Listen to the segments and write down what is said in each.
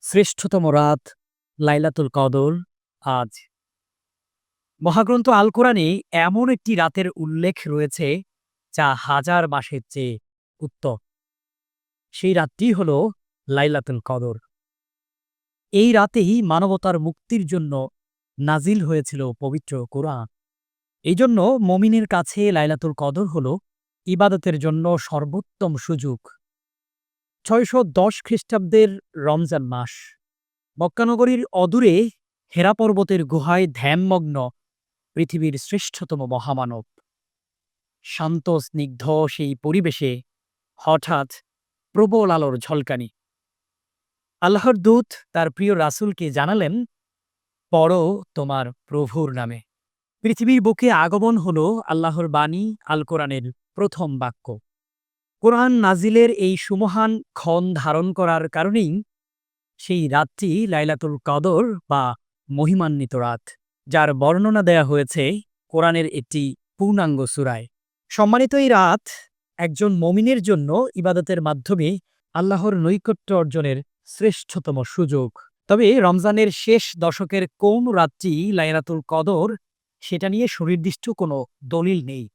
শ্রেষ্ঠতম রাত লাইলাতুল কদর আজ। মহাগ্রন্থ আল কোরআনে এমন একটি রাতের উল্লেখ রয়েছে যা হাজার মাসের চেয়ে উত্তম। সেই রাতটি হল লাইলাতুল কদর। এই রাতেই মানবতার মুক্তির জন্য নাজিল হয়েছিল পবিত্র কোরআন। এই জন্য মমিনের কাছে লাইলাতুল কদর হল ইবাদতের জন্য সর্বোত্তম সুযোগ। ৬১০ খ্রিস্টাব্দের রমজান মাস মক্কানগরীর অদূরে হেরা পর্বতের গুহায় ধ্যানমগ্ন পৃথিবীর শ্রেষ্ঠতম মহামানব। শান্ত স্নিগ্ধ সেই পরিবেশে হঠাৎ প্রবল আলোর ঝলকানি। আল্লাহর দূত তার প্রিয় রাসূলকে জানালেন, পড়ো তোমার প্রভুর নামে। পৃথিবীর বুকে আগমন হল আল্লাহর বাণী আল কোরআনের প্রথম বাক্য। কোরআন নাজিলের এই সুমহান ক্ষণ ধারণ করার কারণেই সেই রাতটি লাইলাতুল কদর বা মহিমান্বিত রাত, যার বর্ণনা দেয়া হয়েছে কোরআনের একটি পূর্ণাঙ্গ সূরায়। সম্মানিত এই রাত একজন মমিনের জন্য ইবাদতের মাধ্যমে আল্লাহর নৈকট্য অর্জনের শ্রেষ্ঠতম সুযোগ। তবে রমজানের শেষ দশকের কোন রাতটি লাইলাতুল কদর সেটা নিয়ে সুনির্দিষ্ট কোনো দলিল নেই।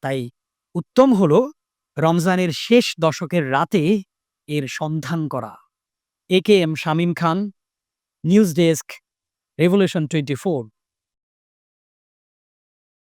তাই উত্তম হল রমজানের শেষ দশকের রাতে এর সন্ধান করা। এ কে এম শামীম খান, নিউজ ডেস্ক, রেভলিউশন 24।